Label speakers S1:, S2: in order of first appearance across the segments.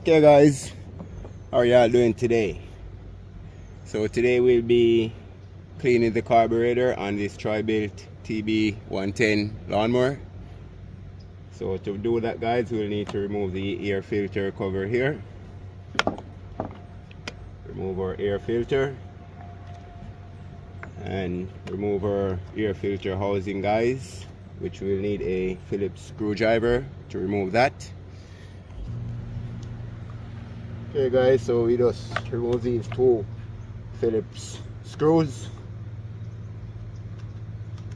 S1: Okay guys, how are y'all doing today? So today we'll be cleaning the carburetor on this Troy Bilt TB110 lawnmower. So to do that guys, we'll need to remove the air filter cover here. Remove our air filter and remove our air filter housing guys, which will need a Phillips screwdriver to remove that. Okay guys, so we just remove these two Phillips screws.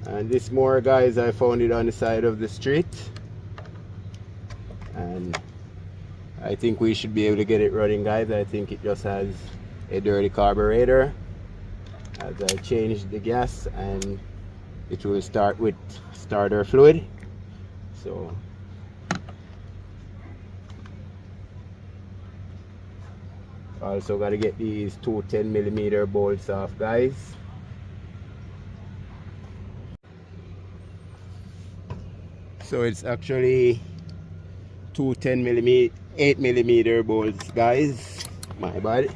S1: And this mower guys, I found it on the side of the street. And I think we should be able to get it running guys. I think it just has a dirty carburetor. As I changed the gas and it will start with starter fluid. So also got to get these two 10mm bolts off guys. So it's actually two 10mm 8mm bolts guys, my bad.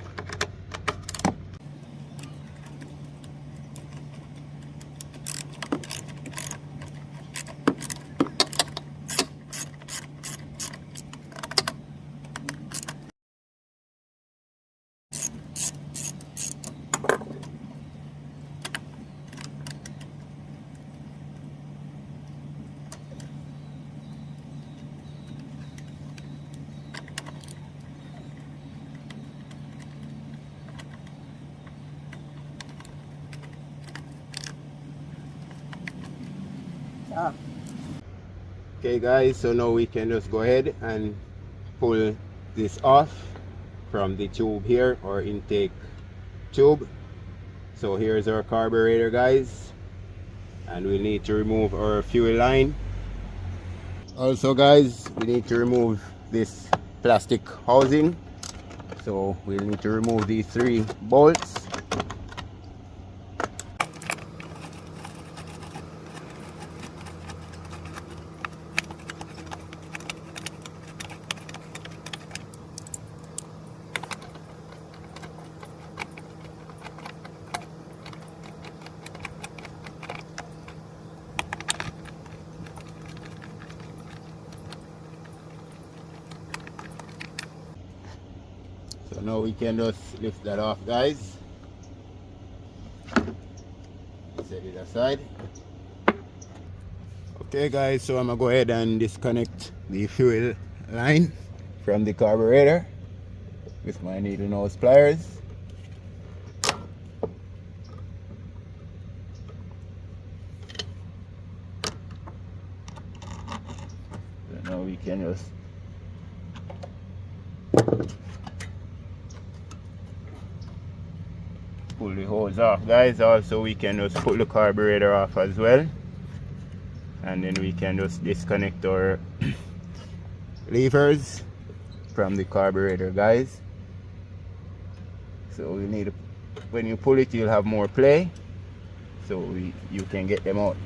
S1: Okay guys, so now we can just go ahead and pull this off from the tube here, or intake tube. So here's our carburetor guys, and we need to remove our fuel line. Also guys, we need to remove this plastic housing, so we'll need to remove these 3 bolts. So now we can just lift that off guys. Set it aside. Okay guys, so I'm gonna go ahead and disconnect the fuel line from the carburetor with my needle nose pliers. So now we can just pull the hose off guys. Also we can just pull the carburetor off as well, and then we can just disconnect our levers from the carburetor guys. So we need, when you pull it, you'll have more play, so you can get them out.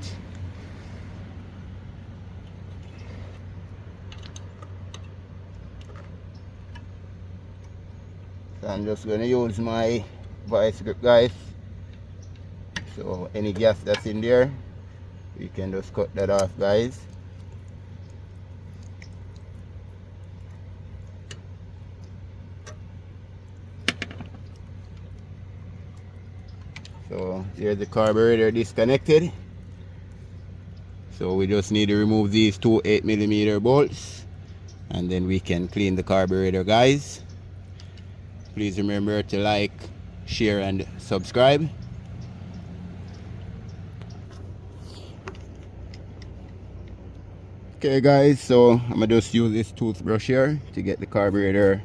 S1: So I'm just going to use my vice grip guys, so any gas that's in there we can just cut that off guys. So here's the carburetor disconnected, so we just need to remove these 2 8mm bolts and then we can clean the carburetor guys. Please remember to like, share and subscribe. Okay guys, so I'm gonna just use this toothbrush here to get the carburetor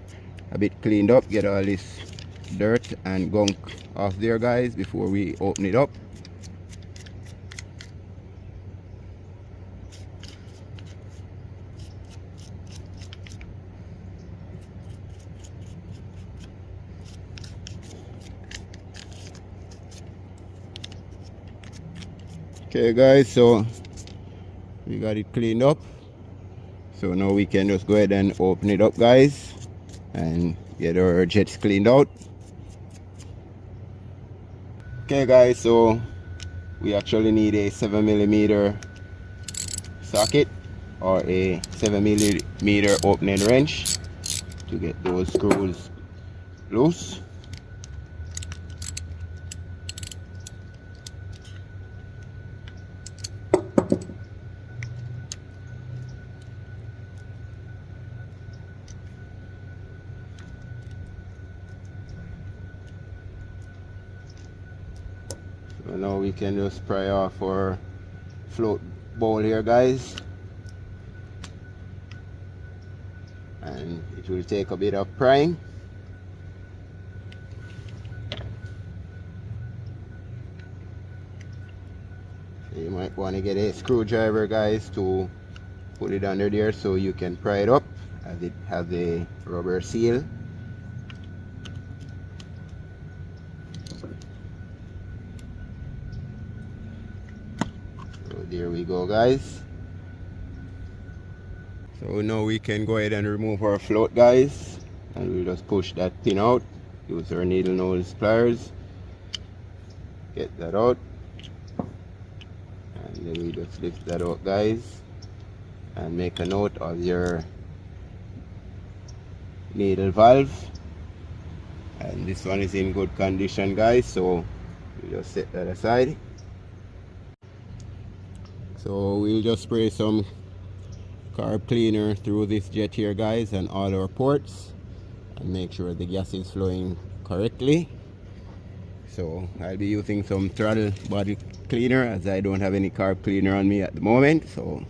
S1: a bit cleaned up, get all this dirt and gunk off there guys before we open it up. Okay guys, so we got it cleaned up, so now we can just go ahead and open it up guys. and get our jets cleaned out. Okay guys, so we actually need a 7mm socket or a 7mm opening wrench to get those screws loose. So now we can just pry off our float bowl here guys, and it will take a bit of prying. So you might want to get a screwdriver guys to put it under there so you can pry it up, as it has a rubber seal. So there we go guys. So now we can go ahead and remove our float guys, and we'll just push that pin out. Use our needle nose pliers, get that out, and then we just lift that out guys, and make a note of your needle valve, and this one is in good condition guys, so we'll just set that aside. So we'll just spray some carb cleaner through this jet here guys and all our ports, and make sure the gas is flowing correctly. So I'll be using some throttle body cleaner, as I don't have any carb cleaner on me at the moment. So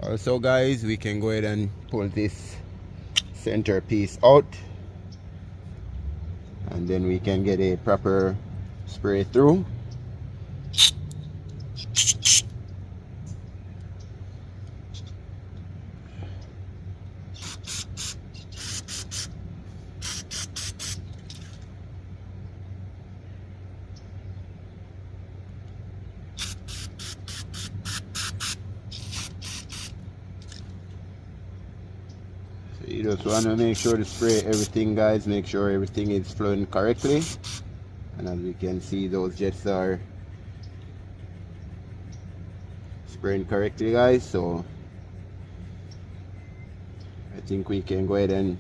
S1: also guys, we can go ahead and pull this center piece out, and then we can get a proper spray through. You just want to make sure to spray everything guys, make sure everything is flowing correctly, and as we can see, those jets are spraying correctly guys. So I think we can go ahead and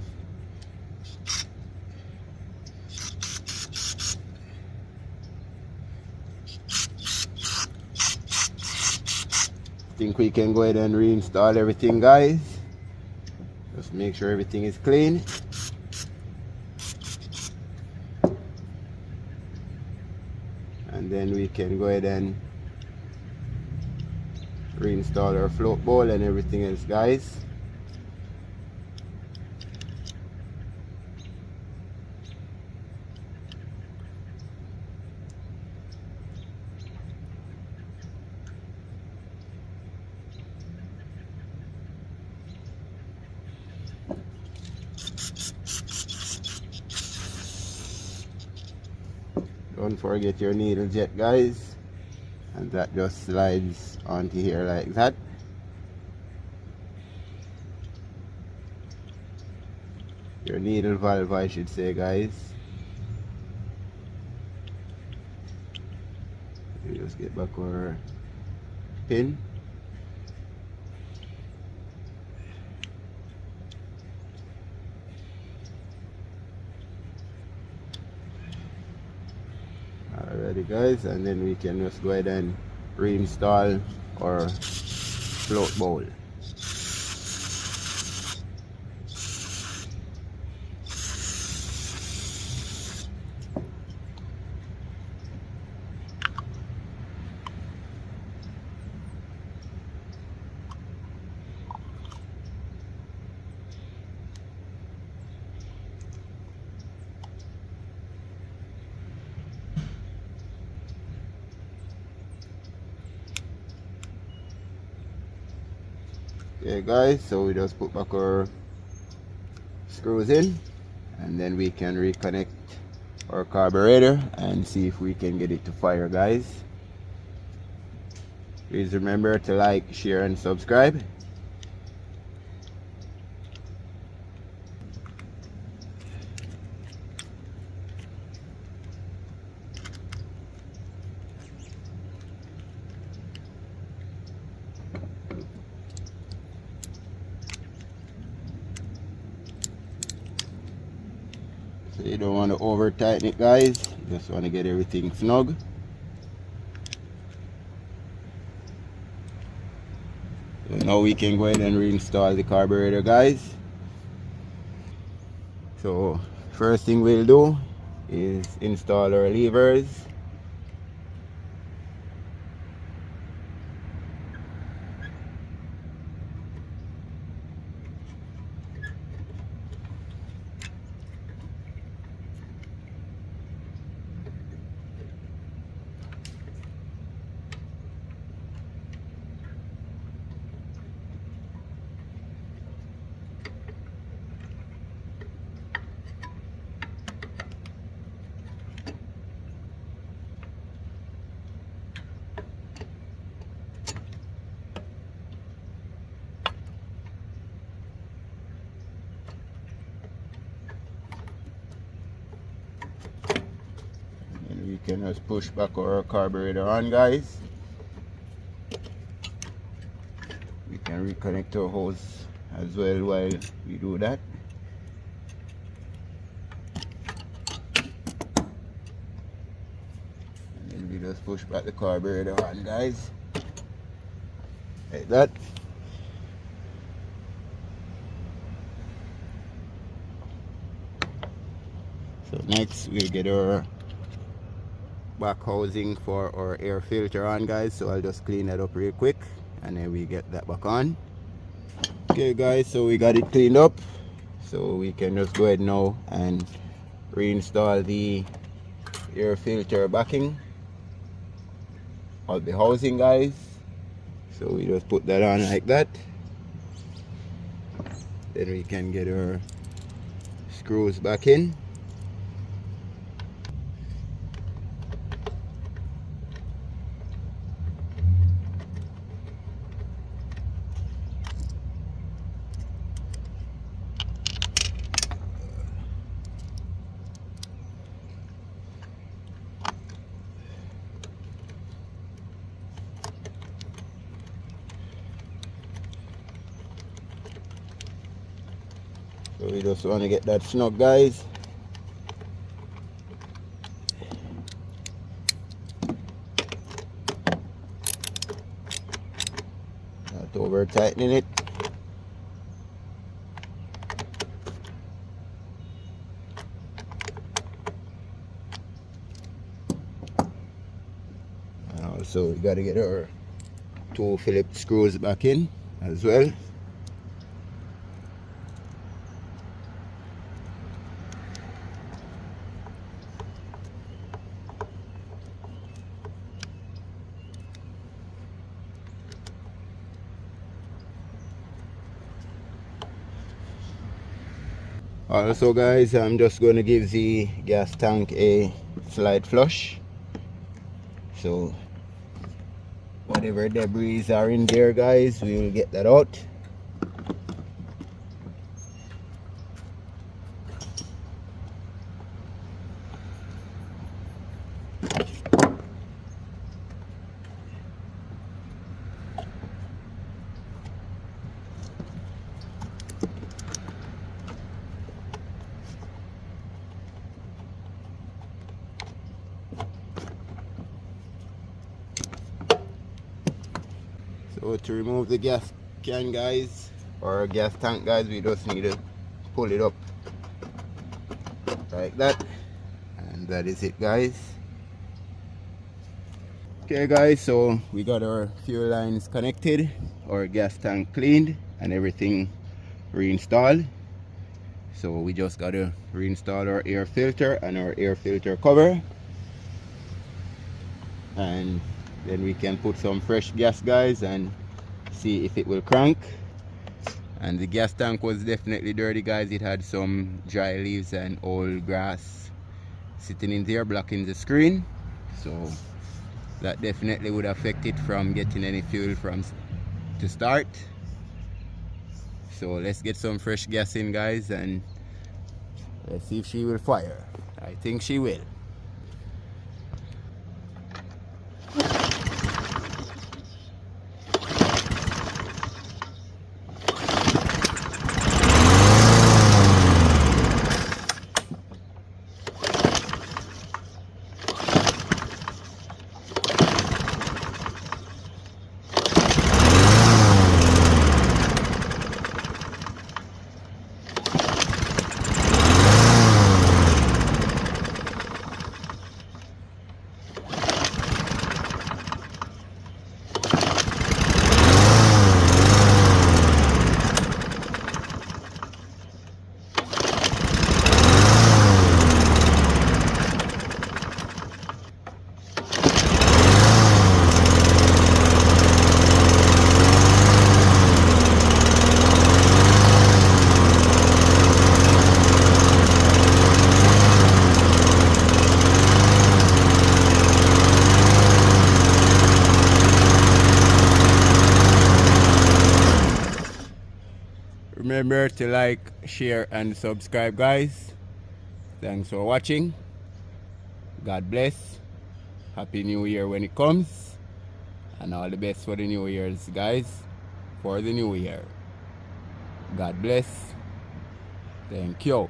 S1: reinstall everything guys. Just make sure everything is clean. And then we can go ahead and reinstall our float bowl and everything else guys. Don't forget your needle jet guys, and that just slides onto here like that. Your needle valve I should say guys. You just get back our pin. Alrighty guys, and then we can just go ahead and reinstall our float bowl. Okay guys, so we just put back our screws in, and then we can reconnect our carburetor and see if we can get it to fire guys. Please remember to like, share and subscribe. So you don't want to over tighten it guys, you just want to get everything snug. So now we can go ahead and reinstall the carburetor guys. So first thing we'll do is install our levers. We can just push back our carburetor on guys. We can reconnect our hose as well while we do that. And then we just push back the carburetor on guys, like that. So next we'll get our back housing for our air filter on guys, so I'll just clean that up real quick and then we get that back on. Okay guys, so we got it cleaned up, so we can just go ahead now and reinstall the air filter backing of the housing guys. So we just put that on like that, then we can get our screws back in. So we just want to get that snug guys. Not over tightening it. And also we got to get our two Phillips screws back in as well. Also guys, I'm just going to give the gas tank a slight flush, so whatever debris are in there guys, we will get that out. So to remove the gas can, guys, or gas tank, guys, we just need to pull it up like that, and that is it, guys. Okay guys, so we got our fuel lines connected, our gas tank cleaned, and everything reinstalled. So we just got to reinstall our air filter and our air filter cover, and then we can put some fresh gas, guys, and see if it will crank. And the gas tank was definitely dirty, guys. It had some dry leaves and old grass sitting in there blocking the screen, so that definitely would affect it from getting any fuel from to start. So let's get some fresh gas in, guys, and let's see if she will fire. I think she will. Remember to like, share, and subscribe, guys. Thanks for watching. God bless. Happy New Year when it comes, and all the best for the New Year's, guys, for the new year. God bless. Thank you.